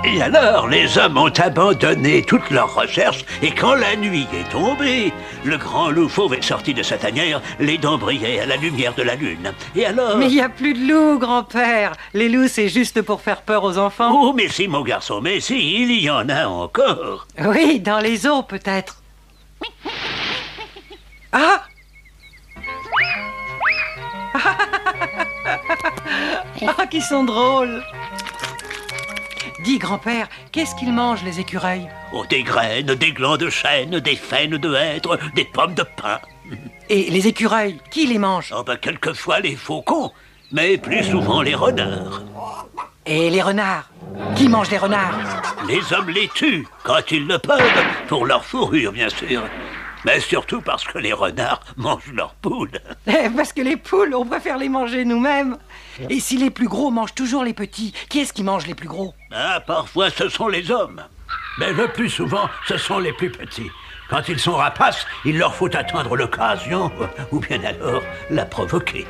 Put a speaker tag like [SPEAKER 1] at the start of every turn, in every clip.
[SPEAKER 1] Et alors, les hommes ont abandonné toutes leurs recherches, et quand la nuit est tombée, le grand loup fauve est sorti de sa tanière, les dents brillaient à la lumière de la lune. Et alors...
[SPEAKER 2] Mais il n'y a plus de loups, grand-père. Les loups, c'est juste pour faire peur aux enfants.
[SPEAKER 1] Oh, mais si, mon garçon, mais si, il y en a encore.
[SPEAKER 2] Oui, dans les eaux, peut-être. Ah! Ah, qui sont drôles! Dis, grand-père, qu'est-ce qu'ils mangent, les écureuils?
[SPEAKER 1] Oh, des graines, des glands de chêne, des faines de hêtre, des pommes de pin.
[SPEAKER 2] Et les écureuils, qui les mange?
[SPEAKER 1] Oh, ben, quelquefois les faucons, mais plus souvent les renards.
[SPEAKER 2] Et les renards, qui mange les renards?
[SPEAKER 1] Les hommes les tuent quand ils le peuvent, pour leur fourrure, bien sûr. Mais surtout parce que les renards mangent leurs poules.
[SPEAKER 2] Parce que les poules, on préfère les manger nous-mêmes. Et si les plus gros mangent toujours les petits, qui est-ce qui mange les plus gros?
[SPEAKER 1] Ah, parfois ce sont les hommes. Mais le plus souvent, ce sont les plus petits. Quand ils sont rapaces, il leur faut attendre l'occasion, ou bien alors la provoquer.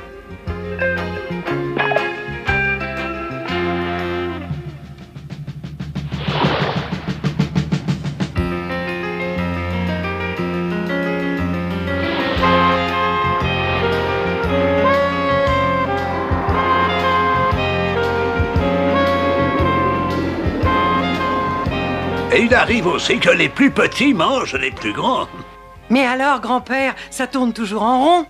[SPEAKER 1] Et il arrive aussi que les plus petits mangent les plus grands.
[SPEAKER 2] Mais alors, grand-père, ça tourne toujours en rond.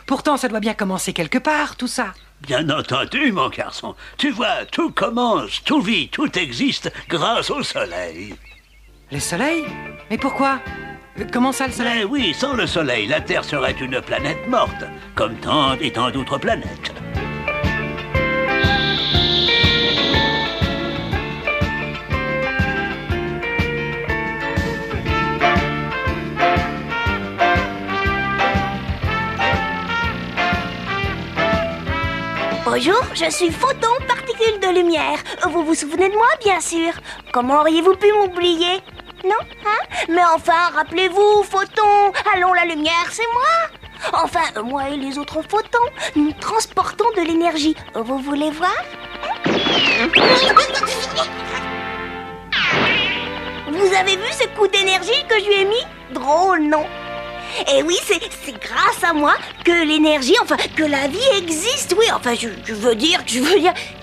[SPEAKER 2] Pourtant, ça doit bien commencer quelque part, tout ça.
[SPEAKER 1] Bien entendu, mon garçon. Tu vois, tout commence, tout vit, tout existe grâce au soleil.
[SPEAKER 2] Le soleil? Mais pourquoi? Comment ça, le soleil?
[SPEAKER 1] Mais oui, sans le soleil, la Terre serait une planète morte, comme tant et tant d'autres planètes.
[SPEAKER 3] Bonjour, je suis Photon, particule de lumière. Vous vous souvenez de moi, bien sûr. Comment auriez-vous pu m'oublier? Non, hein? Mais enfin, rappelez-vous, Photon. Allons, la lumière, c'est moi. Enfin, moi et les autres photons, nous transportons de l'énergie. Vous voulez voir? Vous avez vu ce coup d'énergie que je lui ai mis? Drôle, non? Et oui, c'est grâce à moi que l'énergie, enfin, que la vie existe. Oui, enfin, je veux dire,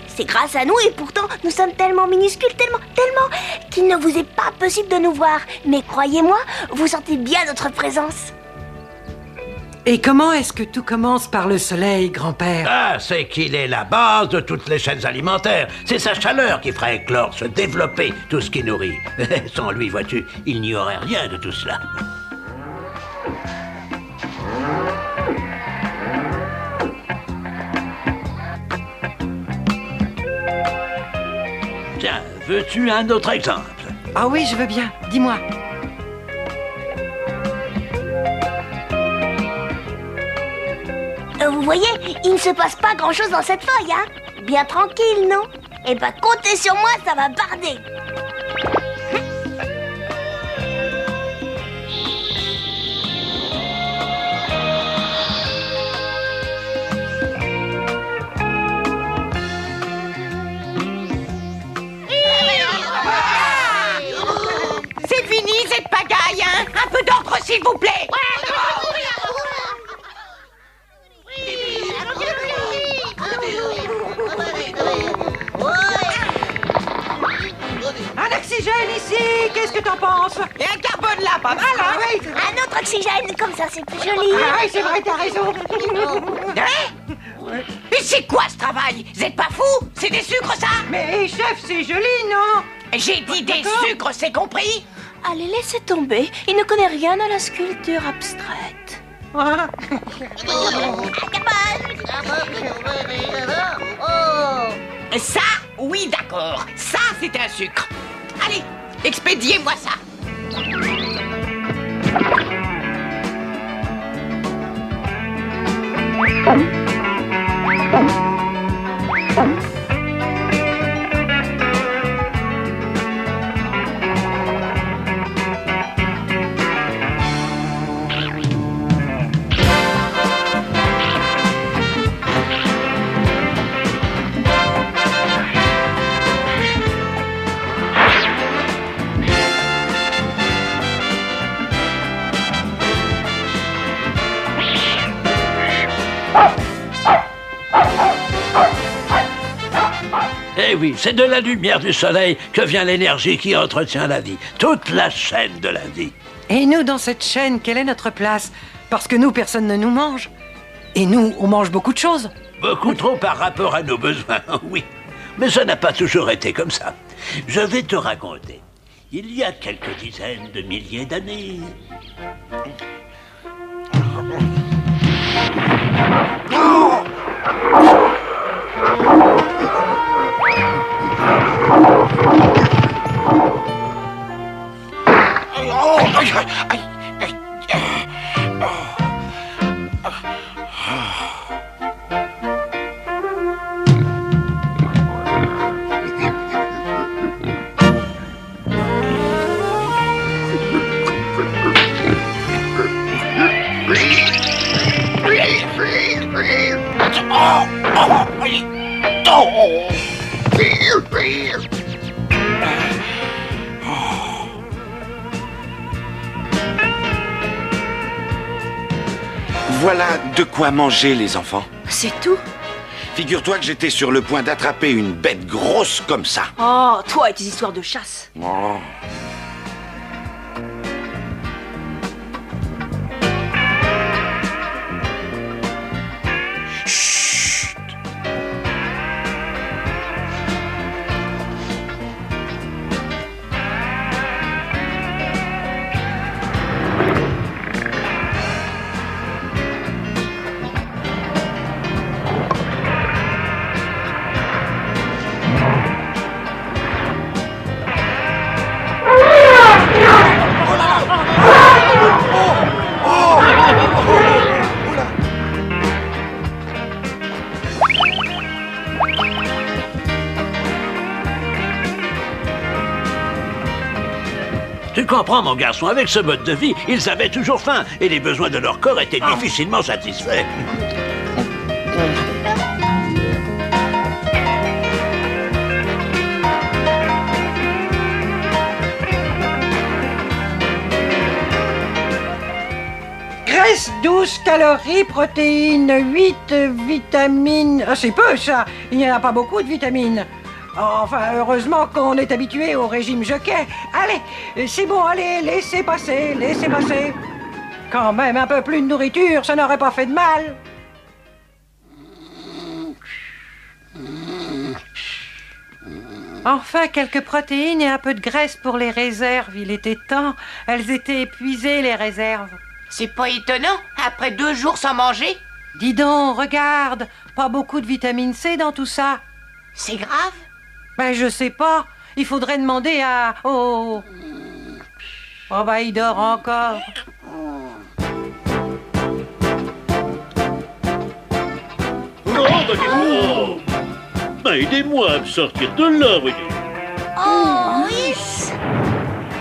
[SPEAKER 3] c'est grâce à nous et pourtant, nous sommes tellement minuscules, tellement, qu'il ne vous est pas possible de nous voir. Mais croyez-moi, vous sentez bien notre présence.
[SPEAKER 2] Et comment est-ce que tout commence par le soleil, grand-père?
[SPEAKER 1] Ah, c'est qu'il est la base de toutes les chaînes alimentaires. C'est sa chaleur qui fera éclore, se développer tout ce qui nourrit. Sans lui, vois-tu, il n'y aurait rien de tout cela. Tiens, veux-tu un autre exemple?
[SPEAKER 2] Ah oui, je veux bien. Dis-moi.
[SPEAKER 3] Vous voyez, il ne se passe pas grand-chose dans cette feuille, hein? Bien tranquille, non? Eh ben, comptez sur moi, ça va barder.
[SPEAKER 4] C'est fini cette pagaille, hein? Un peu d'ordre, s'il vous plaît.
[SPEAKER 2] Un oxygène ici, qu'est-ce que t'en penses?
[SPEAKER 4] Et un carbone là, pas mal, hein?
[SPEAKER 2] Oui, c'est vrai.
[SPEAKER 3] Un autre oxygène, comme ça, c'est plus joli.
[SPEAKER 2] Ah oui, c'est vrai, t'as raison.
[SPEAKER 4] Hein? Mais c'est quoi ce travail? Vous êtes pas fous? C'est des sucres, ça?
[SPEAKER 2] Mais chef, c'est joli, non?
[SPEAKER 4] J'ai dit des
[SPEAKER 2] D'accord.
[SPEAKER 4] sucres, c'est compris?
[SPEAKER 3] Allez, laissez tomber. Il ne connaît rien à la sculpture abstraite.
[SPEAKER 2] Ah.
[SPEAKER 4] Ça, oui, d'accord. Ça, c'est un sucre. Allez, expédiez-moi ça.
[SPEAKER 1] oui, c'est de la lumière du soleil que vient l'énergie qui entretient la vie. Toute la chaîne de la vie.
[SPEAKER 2] Et nous, dans cette chaîne, quelle est notre place? Parce que nous, personne ne nous mange. Et nous, on mange beaucoup de choses.
[SPEAKER 1] Beaucoup trop par rapport à nos besoins, oui. Mais ça n'a pas toujours été comme ça. Je vais te raconter. Il y a quelques dizaines de milliers d'années...
[SPEAKER 5] Voilà de quoi manger, les enfants.
[SPEAKER 3] C'est tout?
[SPEAKER 5] Figure-toi que j'étais sur le point d'attraper une bête grosse comme ça.
[SPEAKER 3] Oh, toi et tes histoires de chasse.
[SPEAKER 5] Oh. Chut.
[SPEAKER 1] Tu comprends, mon garçon, avec ce mode de vie, ils avaient toujours faim et les besoins de leur corps étaient difficilement satisfaits.
[SPEAKER 2] Graisse, 12 calories, protéines, 8 vitamines... Ah, c'est peu, ça. Il n'y en a pas beaucoup de vitamines. Enfin, heureusement qu'on est habitué au régime Jockey. Allez, c'est bon, allez, laissez passer, laissez passer. Quand même, un peu plus de nourriture, ça n'aurait pas fait de mal. Enfin, quelques protéines et un peu de graisse pour les réserves. Il était temps. Elles étaient épuisées, les réserves.
[SPEAKER 4] C'est pas étonnant, après 2 jours sans manger.
[SPEAKER 2] Dis donc, regarde, pas beaucoup de vitamine C dans tout ça.
[SPEAKER 4] C'est grave.
[SPEAKER 2] Ben, je sais pas. Il faudrait demander à... Oh, bah, il dort encore.
[SPEAKER 1] Aidez-moi à me sortir de là, voyez.
[SPEAKER 3] Oh, yes.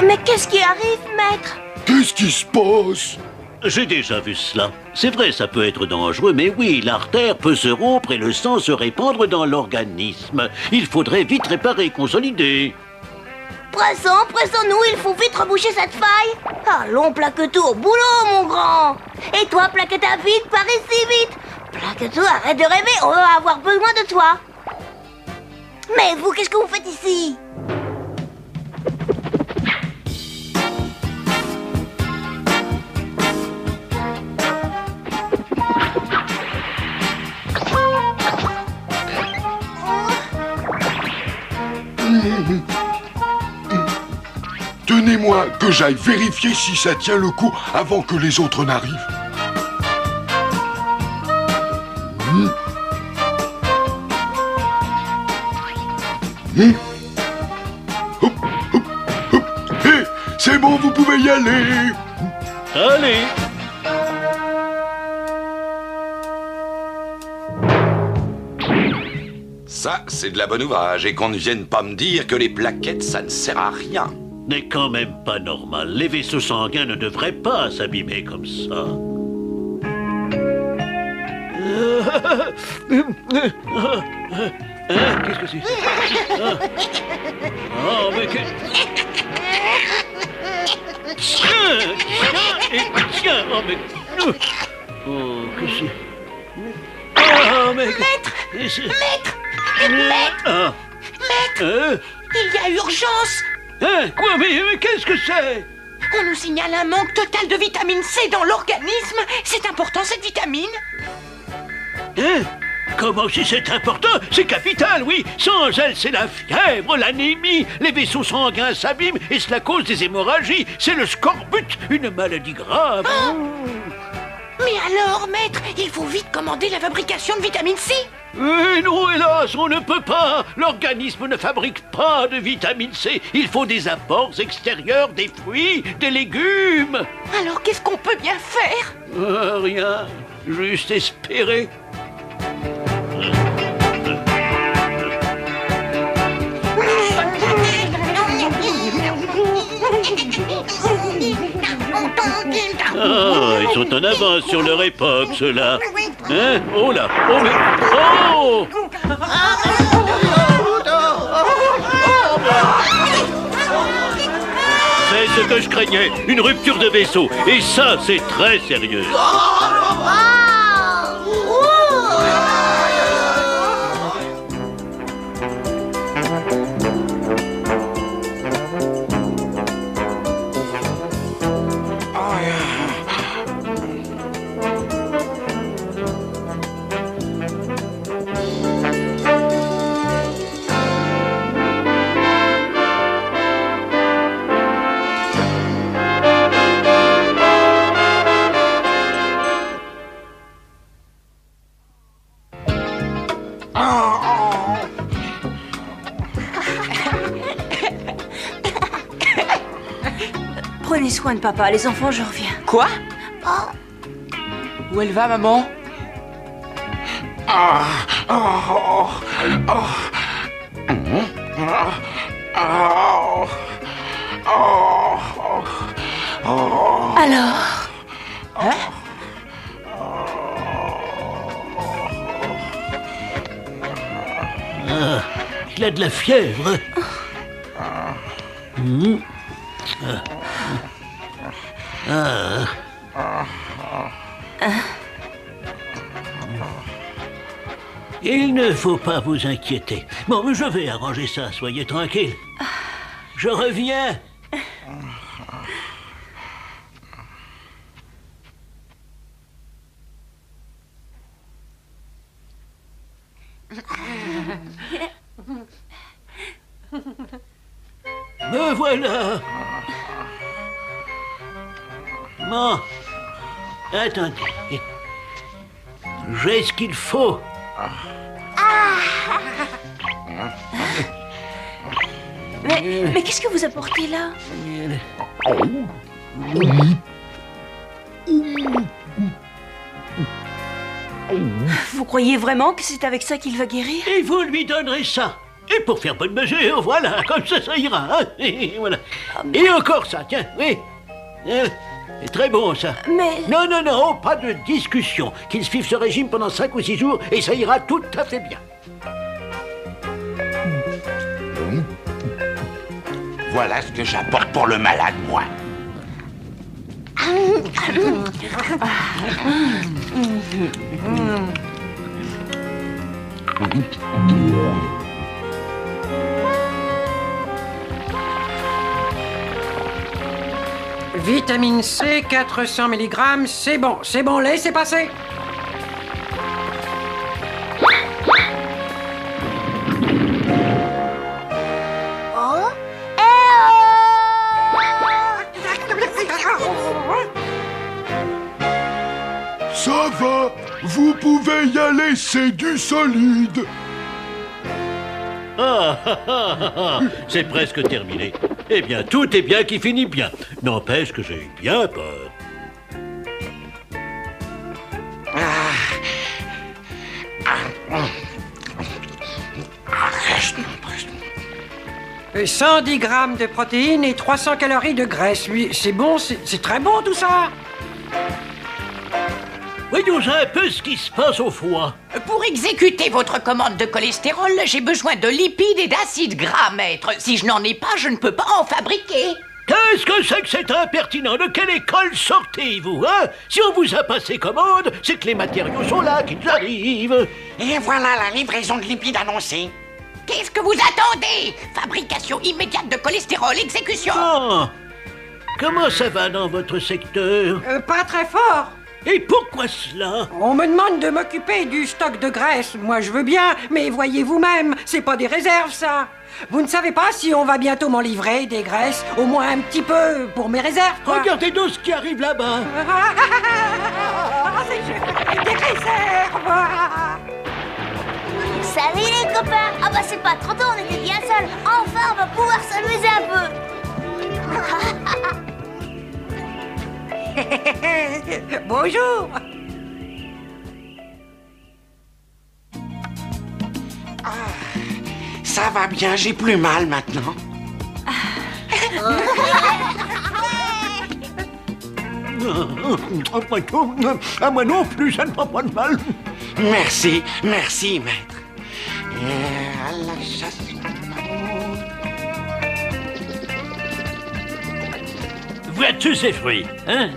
[SPEAKER 3] Mais qu'est-ce qui arrive, maître?
[SPEAKER 6] Qu'est-ce qui se passe?
[SPEAKER 1] J'ai déjà vu cela. C'est vrai, ça peut être dangereux, mais oui, l'artère peut se rompre et le sang se répandre dans l'organisme. Il faudrait vite réparer, consolider.
[SPEAKER 3] Pressons-nous, il faut vite reboucher cette faille. Allons, plaque-tout au boulot, mon grand. Et toi, plaque-ta vite, par ici, vite. Plaque-tout, arrête de rêver, on va avoir besoin de toi. Mais vous, qu'est-ce que vous faites ici?
[SPEAKER 6] Tenez-moi que j'aille vérifier si ça tient le coup avant que les autres n'arrivent. Hop, hop, hop. Hé, c'est bon, vous pouvez y aller.
[SPEAKER 1] Allez.
[SPEAKER 5] Ça, c'est de la bonne ouvrage, et qu'on ne vienne pas me dire que les plaquettes, ça ne sert à rien.
[SPEAKER 1] N'est quand même pas normal. Les vaisseaux sanguins ne devraient pas s'abîmer comme ça. Qu'est-ce que c'est? Oh, mais que... Tiens, tiens, oh, mais... Oh, que c'est... Oh, mais...
[SPEAKER 3] Maître!
[SPEAKER 1] Maître!
[SPEAKER 3] Maître!
[SPEAKER 1] Ah.
[SPEAKER 4] Il y a urgence.
[SPEAKER 1] Hein? Quoi? Mais qu'est-ce que c'est?
[SPEAKER 4] On nous signale un manque total de vitamine C dans l'organisme. C'est important, cette vitamine.
[SPEAKER 1] Hein? Comment si c'est important? C'est capital, oui. Sans elle, c'est la fièvre, l'anémie, les vaisseaux sanguins s'abîment et cela cause des hémorragies. C'est le scorbut, une maladie grave.
[SPEAKER 4] Mais alors, maître, il faut vite commander la fabrication de vitamine C.
[SPEAKER 1] Non, hélas, on ne peut pas. L'organisme ne fabrique pas de vitamine C. Il faut des apports extérieurs, des fruits, des légumes.
[SPEAKER 4] Alors, qu'est-ce qu'on peut bien faire?
[SPEAKER 1] Rien, juste espérer. Ah, ils sont en avance sur leur époque, ceux-là. Hein? Oh là! Oh, mais... Oh! C'est ce que je craignais, une rupture de vaisseau. Et ça, c'est très sérieux.
[SPEAKER 3] Prenez soin de papa, les enfants, je reviens.
[SPEAKER 4] Quoi? Où elle va, maman?
[SPEAKER 3] Alors?
[SPEAKER 4] Hein?
[SPEAKER 1] Il a de la fièvre. Il ne faut pas vous inquiéter. Bon, je vais arranger ça, soyez tranquille. Je reviens. Me voilà. Bon, attendez. J'ai ce qu'il faut.
[SPEAKER 3] Mais qu'est-ce que vous apportez là? Vous croyez vraiment que c'est avec ça qu'il va guérir?
[SPEAKER 1] Et vous lui donnerez ça. Et pour faire bonne mesure, voilà, comme ça ira. Hein. Et voilà. Et encore ça, tiens, oui. C'est très bon, ça.
[SPEAKER 3] Mais...
[SPEAKER 1] Non, pas de discussion. Qu'il suive ce régime pendant 5 ou 6 jours et ça ira tout à fait bien.
[SPEAKER 5] Voilà ce que j'apporte pour le malade, moi.
[SPEAKER 2] Vitamine C, 400 mg, c'est bon, laissez passer.
[SPEAKER 6] Ça va, vous pouvez y aller, c'est du solide.
[SPEAKER 1] C'est presque terminé. Eh bien, tout est bien qui finit bien. N'empêche que j'ai eu bien peur.
[SPEAKER 2] 110 grammes de protéines et 300 calories de graisse. Lui, c'est bon, c'est très bon tout ça.
[SPEAKER 1] Voyons un peu ce qui se passe au foie.
[SPEAKER 4] Pour exécuter votre commande de cholestérol, j'ai besoin de lipides et d'acides gras, maître. Si je n'en ai pas, je ne peux pas en fabriquer.
[SPEAKER 1] Qu'est-ce que c'est que cet impertinent? De quelle école sortez-vous, hein? Si on vous a passé commande, c'est que les matériaux sont là, qu'ils arrivent.
[SPEAKER 7] Et voilà la livraison de lipides annoncée.
[SPEAKER 4] Qu'est-ce que vous attendez? Fabrication immédiate de cholestérol, exécution.
[SPEAKER 1] Oh, comment ça va dans votre secteur?
[SPEAKER 2] Pas très fort.
[SPEAKER 1] Et pourquoi cela?
[SPEAKER 2] On me demande de m'occuper du stock de graisse. Moi, je veux bien, mais voyez vous-même, c'est pas des réserves, ça. Vous ne savez pas si on va bientôt m'en livrer des graisses, au moins un petit peu pour mes réserves, quoi.
[SPEAKER 1] Regardez donc ce qui arrive là-bas.
[SPEAKER 2] Des réserves.
[SPEAKER 3] Salut les copains. Ah bah c'est pas trop tôt, on était bien seuls. Enfin, on va pouvoir s'amuser un peu.
[SPEAKER 2] Bonjour.
[SPEAKER 7] Ça va bien, j'ai plus mal maintenant.
[SPEAKER 1] À moi non plus, ça ne prend pas de mal.
[SPEAKER 7] Merci, merci, maître. À la chasse.
[SPEAKER 1] Vois-tu ces fruits, hein?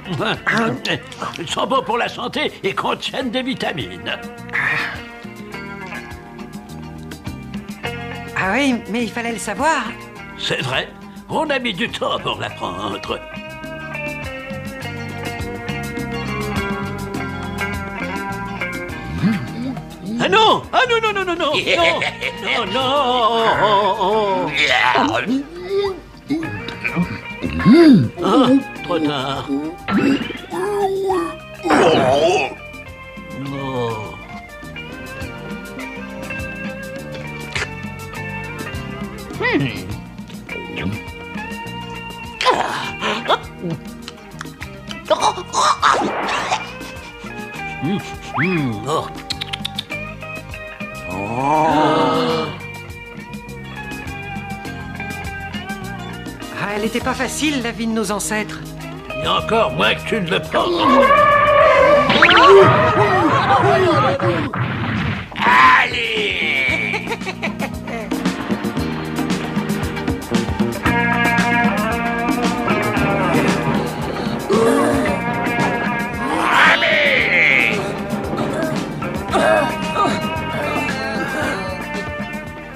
[SPEAKER 1] Ils sont bons pour la santé et contiennent des vitamines.
[SPEAKER 2] Ah oui, mais il fallait le savoir.
[SPEAKER 1] C'est vrai, on a mis du temps pour l'apprendre. Ah non! Ah non, non, non, non, non! Non! Non, non! Ah, trop tard. Oh. Oh.
[SPEAKER 2] Ah, elle était pas facile, la vie de nos ancêtres.
[SPEAKER 1] Et encore moins que tu ne le penses. Allez!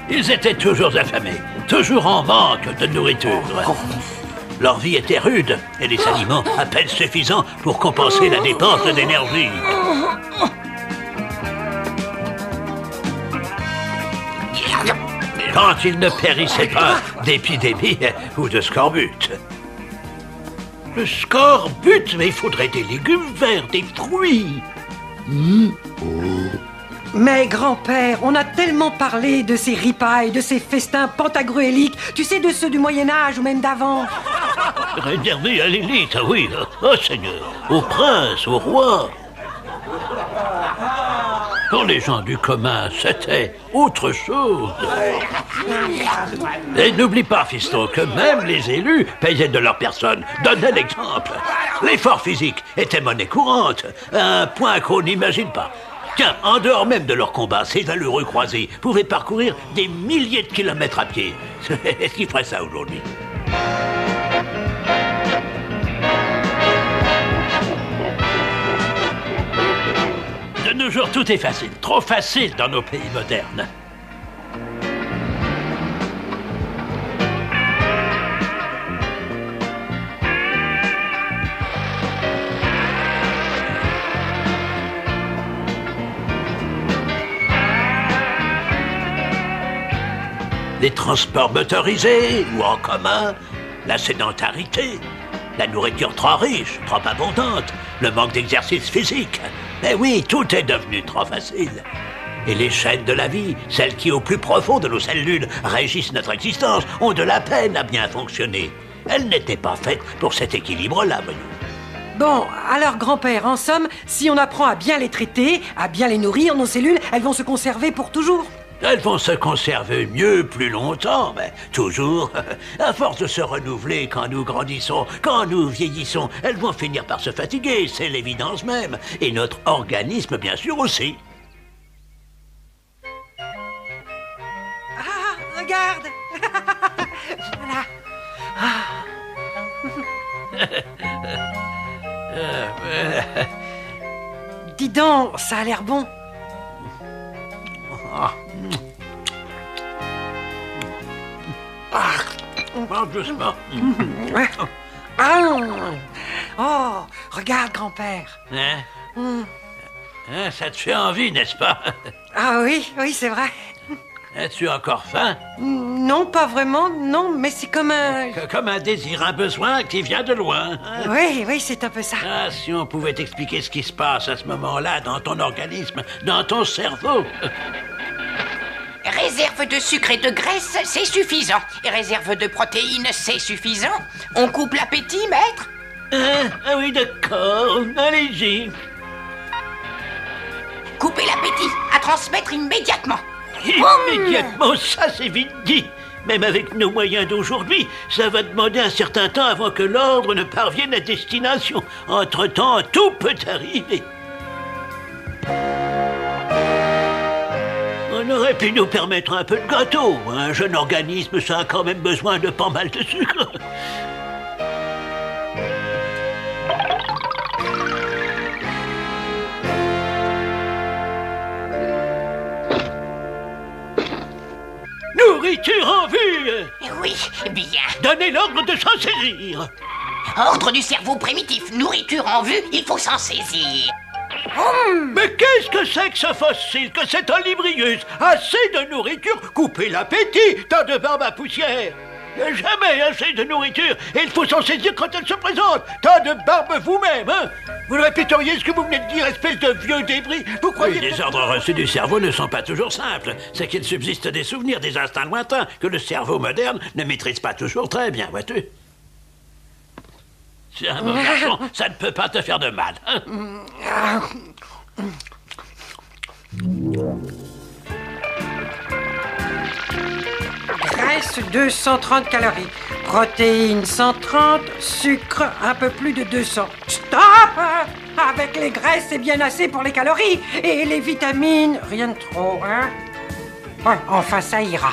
[SPEAKER 1] Ils étaient toujours affamés, toujours en manque de nourriture. Leur vie était rude et les aliments à peine suffisants pour compenser la dépense d'énergie. Quand ils ne périssaient pas d'épidémie ou de scorbut. Le scorbut, mais il faudrait des légumes verts, des fruits.
[SPEAKER 2] Mais grand-père, on a tellement parlé de ces ripailles, de ces festins pantagruéliques, tu sais, de ceux du Moyen-Âge ou même d'avant.
[SPEAKER 1] Réservé à l'élite, oui. Oh Seigneur, au prince, au roi. Pour les gens du commun, c'était autre chose. Et n'oublie pas, fiston, que même les élus payaient de leur personne, donnaient l'exemple. L'effort physique était monnaie courante, à un point qu'on n'imagine pas. Tiens, en dehors même de leur combat, ces valeureux croisés pouvaient parcourir des milliers de kilomètres à pied. Est-ce qu'ils feraient ça aujourd'hui? De nos jours, tout est facile, trop facile dans nos pays modernes. Les transports motorisés ou en commun, la sédentarité, la nourriture trop riche, trop abondante, le manque d'exercice physique. Eh oui, tout est devenu trop facile. Et les chaînes de la vie, celles qui au plus profond de nos cellules régissent notre existence, ont de la peine à bien fonctionner. Elles n'étaient pas faites pour cet équilibre-là, voyons.
[SPEAKER 2] Bon, alors grand-père, en somme, si on apprend à bien les traiter, à bien les nourrir, nos cellules, elles vont se conserver pour toujours.
[SPEAKER 1] Elles vont se conserver mieux, plus longtemps, mais toujours, à force de se renouveler quand nous grandissons, quand nous vieillissons, elles vont finir par se fatiguer, c'est l'évidence même. Et notre organisme, bien sûr, aussi.
[SPEAKER 2] Ah, regarde. Voilà. Dis donc, ça a l'air bon.
[SPEAKER 1] Mange doucement.
[SPEAKER 2] Ah. Oh, regarde, grand-père.
[SPEAKER 1] Hein? Hein, ça te fait envie, n'est-ce pas?
[SPEAKER 2] Ah oui, oui, c'est vrai.
[SPEAKER 1] As-tu encore faim?
[SPEAKER 2] Non, pas vraiment, non, mais c'est comme un...
[SPEAKER 1] Comme un désir, un besoin qui vient de loin. Hein?
[SPEAKER 2] Oui, oui, c'est un peu ça.
[SPEAKER 1] Ah, si on pouvait t'expliquer ce qui se passe à ce moment-là dans ton organisme, dans ton cerveau.
[SPEAKER 4] Réserve de sucre et de graisse, c'est suffisant. Et réserve de protéines, c'est suffisant. On coupe l'appétit, maître?
[SPEAKER 1] Ah oui, d'accord. Allez-y.
[SPEAKER 4] Coupez l'appétit, à transmettre immédiatement.
[SPEAKER 1] Immédiatement, ça c'est vite dit. Même avec nos moyens d'aujourd'hui, ça va demander un certain temps avant que l'ordre ne parvienne à destination. Entre-temps, tout peut arriver. On aurait pu nous permettre un peu de gâteau. Un jeune organisme, ça a quand même besoin de pas mal de sucre. Nourriture en vue!
[SPEAKER 4] Oui, bien.
[SPEAKER 1] Donnez l'ordre de s'en saisir!
[SPEAKER 4] Ordre du cerveau primitif, nourriture en vue, il faut s'en saisir.
[SPEAKER 1] Mais qu'est-ce que c'est que ce fossile, que cette olibrius? Assez de nourriture, coupez l'appétit, tas de barbe à poussière! Il n'y a jamais assez de nourriture, et il faut s'en saisir quand elle se présente! Tas de barbe vous-même, hein? Vous le répéteriez ce que vous venez de dire, espèce de vieux débris? Vous croyez...
[SPEAKER 8] Oui, les ordres reçus du cerveau ne sont pas toujours simples. C'est qu'il subsiste des souvenirs, des instincts lointains, que le cerveau moderne ne maîtrise pas toujours très bien, vois-tu? Tiens, mon garçon, ça ne peut pas te faire de mal, hein?
[SPEAKER 2] Graisse 230 calories, protéines 130, sucre un peu plus de 200. Stop! Avec les graisses, c'est bien assez pour les calories. Et les vitamines, rien de trop, hein? Ouais, enfin, ça ira.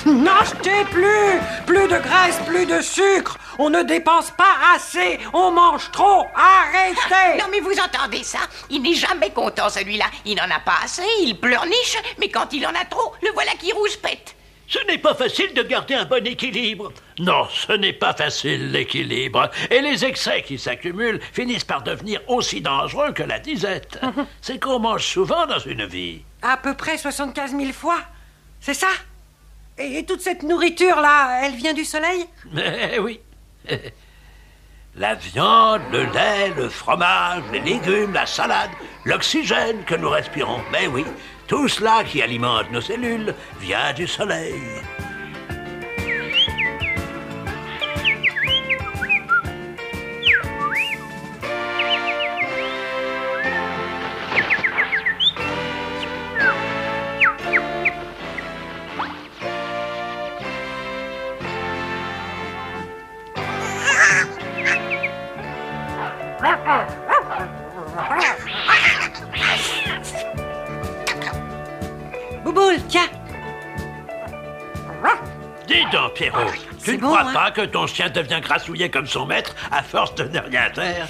[SPEAKER 2] N'achetez plus! Plus de graisse, plus de sucre! On ne dépense pas assez! On mange trop! Arrêtez!
[SPEAKER 4] Non mais vous entendez ça? Il n'est jamais content celui-là. Il n'en a pas assez, il pleurniche, mais quand il en a trop, le voilà qui rouspète.
[SPEAKER 1] Ce n'est pas facile de garder un bon équilibre.
[SPEAKER 8] Non, ce n'est pas facile, l'équilibre. Et les excès qui s'accumulent finissent par devenir aussi dangereux que la disette. C'est qu'on mange souvent dans une vie.
[SPEAKER 2] À peu près 75 000 fois. C'est ça? Et toute cette nourriture-là, elle vient du soleil?
[SPEAKER 8] Eh oui. La viande, le lait, le fromage, les légumes, la salade, l'oxygène que nous respirons. Mais oui, tout cela qui alimente nos cellules vient du soleil.
[SPEAKER 2] Bouboule, tiens!
[SPEAKER 8] Dis donc, Pierrot, tu
[SPEAKER 2] C'est
[SPEAKER 8] ne
[SPEAKER 2] bon,
[SPEAKER 8] crois
[SPEAKER 2] hein?
[SPEAKER 8] pas que ton chien devient grassouillet comme son maître à force de ne rien faire?